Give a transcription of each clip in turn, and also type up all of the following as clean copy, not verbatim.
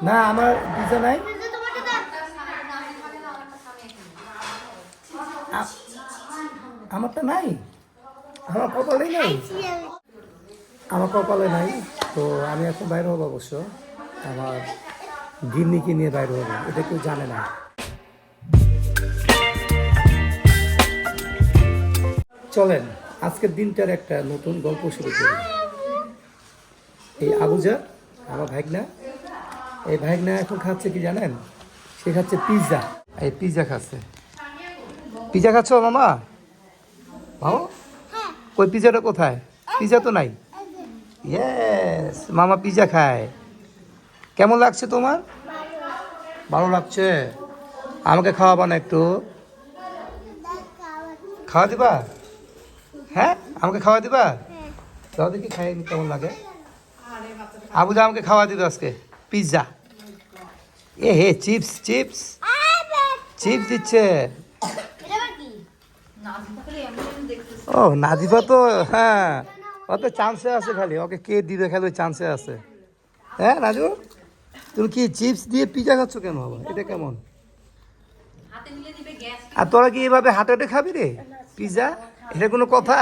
না আমার পিজা নাই। আমারটা নাই, আমার কপালেই নাই, আমার কপালে নাই। তো আমি এখন বাইরে হবো অবশ্য, আমার গিন্নিকে নিয়ে বাইরে হবো, এটা কেউ জানে না। চলেন আজকের দিনটার একটা নতুন গল্প শুরু করি। এই আবুজা আমার ভাগনা, এই ভাগনা এখন খাচ্ছে কি জানেন? সে খাচ্ছে পিৎজা। এই পিৎজা খাচ্ছে। পিৎজা খাচ্ছ মামা? মামা কই পিৎজাটা কোথায়? পিৎজা তো নাই। ইয়েস, মামা পিৎজা খায়। কেমন লাগছে তোমার? ভালো লাগছে। আমাকে খাওয়াবা না একটু? খাওয়া দিবা? হ্যাঁ আমাকে খাওয়া দিবা? তাহলে দেখি খাই কেমন লাগে। আবুজা আমাকে খাওয়া দিবে আজকে পিৎজা। এ হে চিপস চিপস চিপস দিচ্ছে। ও নাজিফা তো, হ্যাঁ অত চান্সে আছে, খালি ওকে কে দিবে খালি ওই চান্সে আছে। হ্যাঁ রাজু, তুমি কি চিপস দিয়ে পিৎজা খাচ্ছ কেন বাবা? এটা কেমন? আর তোরা কি এভাবে হাটে হাটে খাবি রে পিৎজা? এটা কোনো কথা?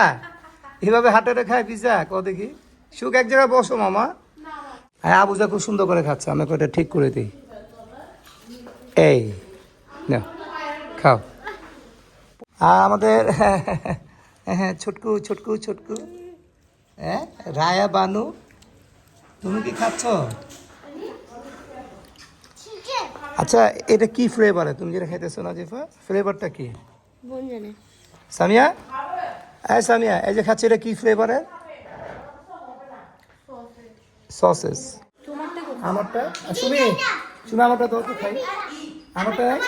এভাবে হাটে হাটে খায় পিৎজা? ক দেখি। সুখ এক জায়গায় বসো মামা। হ্যাঁ আবুজা খুব সুন্দর করে খাচ্ছে, আমাকে ওটা ঠিক করে দিই। এই না খাও। আর আমাদের হ্যাঁ ছোটকু ছোটকু ছোটকু, হ্যাঁ রায়া বানু, তুমি কি খাচ্ছ? আচ্ছা এটা কি ফ্লেভারে তুমি যেটা খাইতেছো নাজিফা? ফ্লেভারটা কি সামিয়া? হ্যাঁ সামিয়া, এই যে খাচ্ছে এটা কি ফ্লেভারের? সসেস। আমারটা সুমি, সুমি আমারটা দাও তো খাই। আমারটা নাই,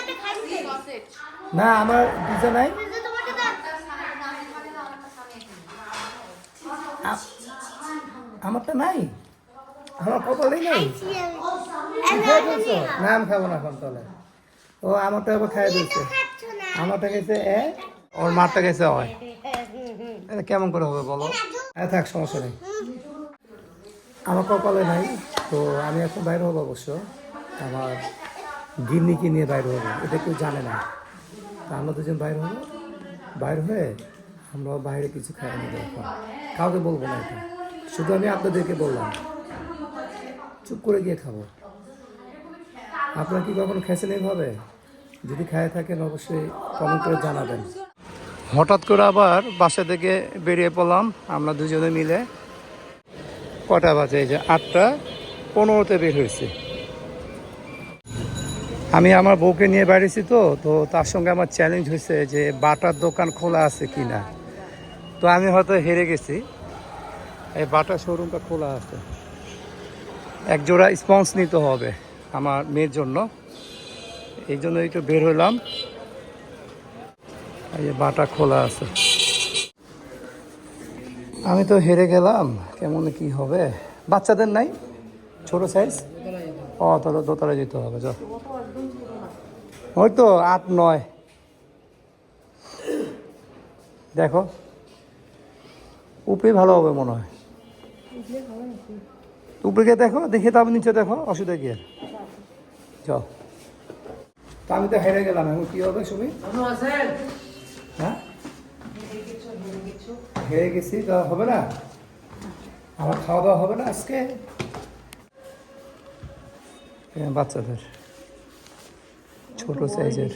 না আমার পিজা নাই। আমারটা নাই, আমার কপালেই নাই। খেয়ে দিয়েছো? না আমি খাবো না এখন তাহলে। ও আমারটা আবার খাইয়ে দিয়েছে। আমারটা গেছে এ, ওর মারটা গেছে হয়। এটা কেমন করে হবে বলো? হ্যাঁ থাক সমস্যা নেই, আমার কপালে নাই। তো আমি এখন বাইরে হবো অবশ্য, আমার গিন্নিকে নিয়ে বাইরে হবো, এটা কেউ জানে না। তা আমরা দুজন বাইরে হবো, বাইরে হয়ে আমরা বাইরে কিছু খাই নেবো এখন। কাউকে বলবো না এটা, শুধু আমি আপনাদেরকে বললাম, চুপ করে গিয়ে খাবো। আপনারা কি কখনো খেয়েছেন এইভাবে? যদি খায় থাকেন অবশ্যই কমেন্ট করে জানাবেন। হঠাৎ করে আবার বাসা থেকে বেরিয়ে পড়লাম আমরা দুজনে মিলে। কটা বাজে? এই যে 8:15 বের হয়েছে। আমি আমার বউকে নিয়ে বেরিয়েছি, তো তো তার সঙ্গে আমার চ্যালেঞ্জ হয়েছে যে বাটার দোকান খোলা আছে কি না। তো আমি হয়তো হেরে গেছি, এই বাটার শোরুমটা খোলা আছে। এক জোড়া স্পঞ্জ নিতে হবে আমার মেয়ের জন্য, এই জন্য একটু বের হলাম। এই যে বাটা খোলা আছে। আমি তো হেরে গেলাম, কেমন কি হবে? বাচ্চাদের নাই ছোট সাইজ? ও তাহলে দোতলায় যেতে হবে। যা ওই তো 8-9, দেখো উপরে ভালো হবে মনে হয়। উপরে গিয়ে দেখো, দেখে তারপর নিচে দেখো, অসুবিধা কি আর। চল। তা আমি তো হেরে গেলাম, এখন কি হবে সুমি? হ্যাঁ হেরে গেছি, তা হবে না, আমার খাওয়া দাওয়া হবে না আজকে। বাচ্চাদের ছোট সাইজের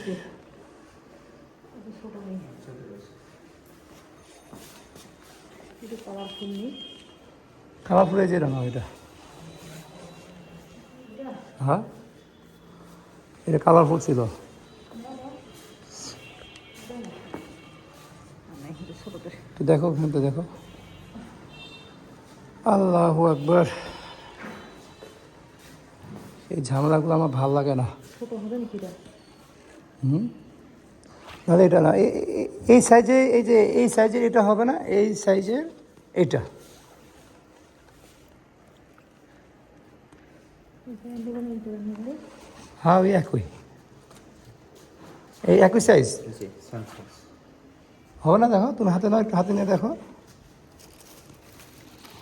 কালারফুল, এই যে রঙ এটা, হ্যাঁ এটা কালারফুল ছিল। তো দেখো কিন্তু দেখো, আল্লাহু আকবার। এই ঝামেলাগুলো আমার ভাল লাগে না। তাহলে এটা না, এই সাইজে, এই যে এই সাইজের এটা হবে না, এই সাইজের এটা। হ্যাঁ ওই একই, এই একই সাইজ হবে না? দেখো তুমি হাতে নাও, একটু হাতে নিয়ে দেখো,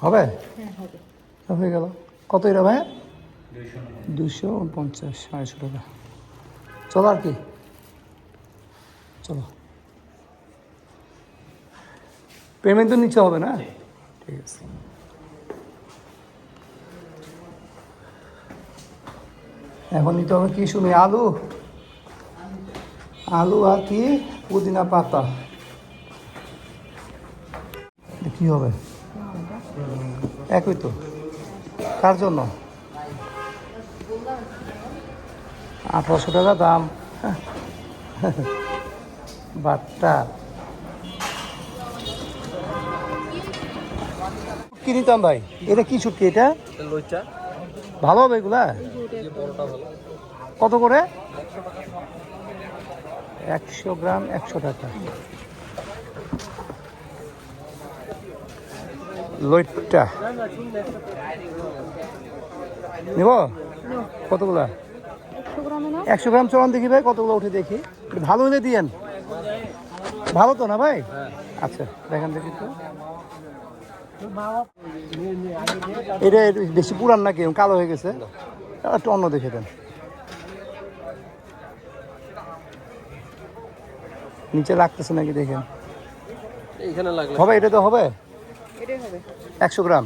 হবে? হয়ে গেল। কত এটা ভাই? 249, 250 টাকা। চলো আর কি, চলো। পেমেন্ট তো নিচে হবে না? ঠিক আছে। এখন নিতে হবে কি শুনি, আলু, আলু আর কি পুদিনা পাতা। কি হবে? একই তো। কার জন্য? 1800 টাকা দাম। বাট্টা কি নিতাম ভাই? এটা কি শুটকি? এটা লইচা ভালো হবে এগুলা? কত করে? 100 গ্রাম 100 টাকা। লইট্টা নিব? কতগুলা? 100 গ্রাম চলন দেখি ভাই, কতগুলো উঠে দেখি। ভালো হলে দিয়েন। ভালো তো না ভাই? আচ্ছা দেখেন দেখি তো। এটা বেশি পুরান নাকি, কালো হয়ে গেছে? একটু অন্য দেখে দেন। নিচে লাগতেছে নাকি দেখেন। হবে? এটা তো হবে 100 গ্রাম।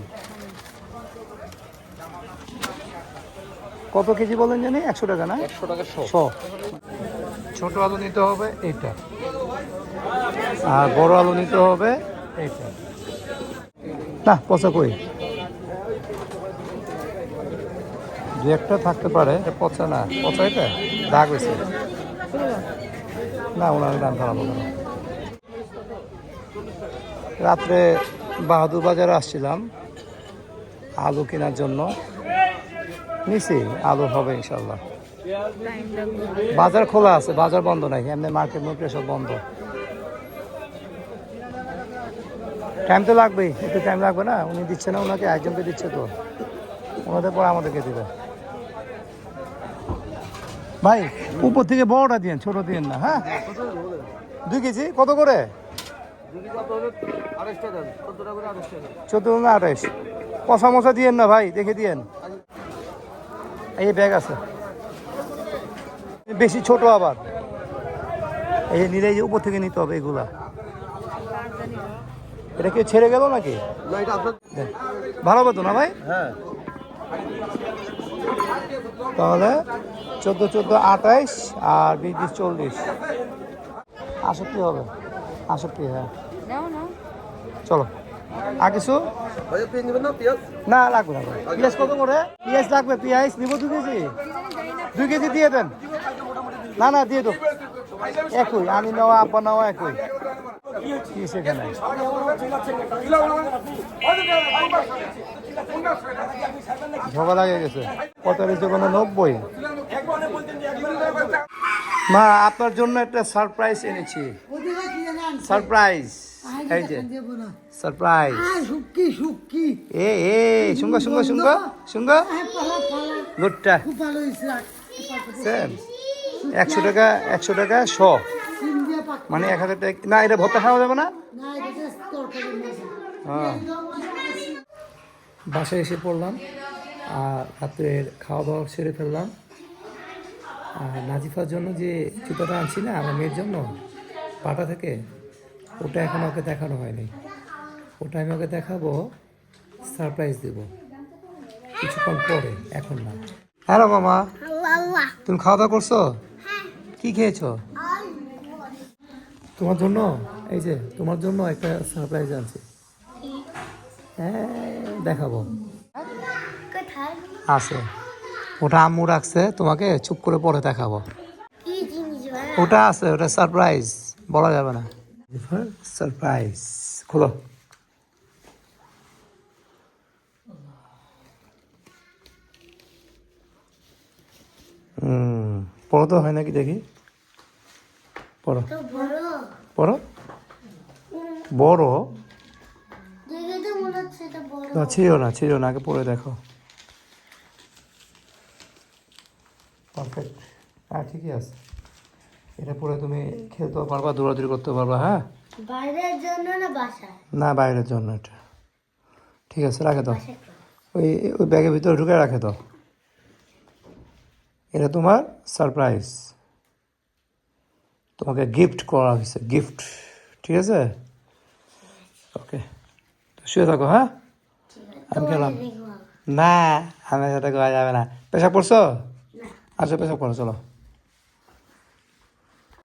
কত কেজি বলেন জানি? 100 টাকা না? 100 টাকা 100। ছোট আলু নিতে হবে এইটা, আর বড় আলু নিতে হবে এইটা। না পচা কই, দু একটা থাকতে পারে। এটা পচা না, পচা এটা দাগ হয়েছে না, ওনার দাম খারাপ হবে না। রাত্রে বাহাদুর বাজারে আসছিলাম আলু কেনার জন্য, নিছি আলু হবে ইনশাল্লাহ। বাজার খোলা আছে, বাজার বন্ধ নাই, এমনি মার্কেট মার্কেট সব বন্ধ। টাইম তো লাগবেই, একটু টাইম লাগবে না? উনি দিচ্ছে না, ওনাকে একজনকে দিচ্ছে তো, ওনাদের পরে আমাদেরকে দেবে। ভাই উপর থেকে বড়টা দিয়েন, ছোট দিয়েন না। হ্যাঁ 2 কেজি কত করে? 14 না 28? কষা মশা দিয়েন না ভাই, দেখে দিয়েন। এই ব্যাগ আছে বেশি ছোট, আবার এই নিলে যে উপর থেকে নিতে হবে এগুলা। এটা কেউ ছেড়ে গেল নাকি? দেখ, ভালো হবে তো না ভাই? হ্যাঁ তাহলে 14 14 28 আর 20 20 40 68 হবে। 68, হ্যাঁ চলো। আর কিছু না লাগবে না। পেঁয়াজ কত করে? পেঁয়াজ লাগবে, পেঁয়াজ নিব 2 কেজি। 2 কেজি দিয়ে দেন। না না দিয়ে দো, একই আমি নেওয়া আব্বা নেওয়া একই। কি সেখানে ঝগড়া লাগে গেছে। 45 দোকানে 90। মা আপনার জন্য একটা সারপ্রাইজ এনেছি। সারপ্রাইজ, এই যে সারপ্রাইজ। এ এ শুঙ্গা শুঙ্গা শুঙ্গা শুঙ্গা লোটটা স্যার 100 টাকা, 100 টাকা 100, মানে 1000 টাকা। না এটা ভর্তা খাওয়া যাবে না? হ্যাঁ। বাসায় এসে পড়লাম আর রাত্রের খাওয়া দাওয়া সেরে ফেললাম। আর নাজিফার জন্য যে জুতাটা আনছি না আমার মেয়ের জন্য পাটা থেকে, ওটা এখন ওকে দেখানো হয়নি। ওটা আমি ওকে দেখাবো, সারপ্রাইজ দেবো কিছুক্ষণ পরে, এখন না। হ্যালো মামা, তুমি খাওয়া দাওয়া করছো? কি খেয়েছো? তোমার জন্য, এই যে তোমার জন্য একটা সারপ্রাইজ আনছি। হ্যাঁ দেখাবো, আছে ওটা আম্মু রাখছে, তোমাকে চুপ করে পরে দেখাবো। ওটা আছে, ওটা সারপ্রাইজ, বলা যাবে না। সারপ্রাইজ খোলো। পড়ো তো, হয় নাকি দেখি, পড়ো পড়ো। বড় ছিল না, ছিল না, আগে পড়ে দেখো। পারফেক্ট, হ্যাঁ ঠিকই আছে। এটা পরে তুমি খেলতেও পারবা, দৌড়াদৌড়ি করতে পারবা। হ্যাঁ বাইরের জন্য না বাসায়? না বাইরের জন্য এটা। ঠিক আছে রাখে দাও, ওই ওই ব্যাগের ভিতরে ঢুকে রাখে দাও। এটা তোমার সারপ্রাইজ, তোমাকে গিফট করা হয়েছে, গিফট। ঠিক আছে, ওকে, শুয়ে থাকো, হ্যাঁ, আমি গেলাম। না, আমি সাথে করা যাবে না। পেশাব করছো? আচ্ছা, পেশাব করো, চলো।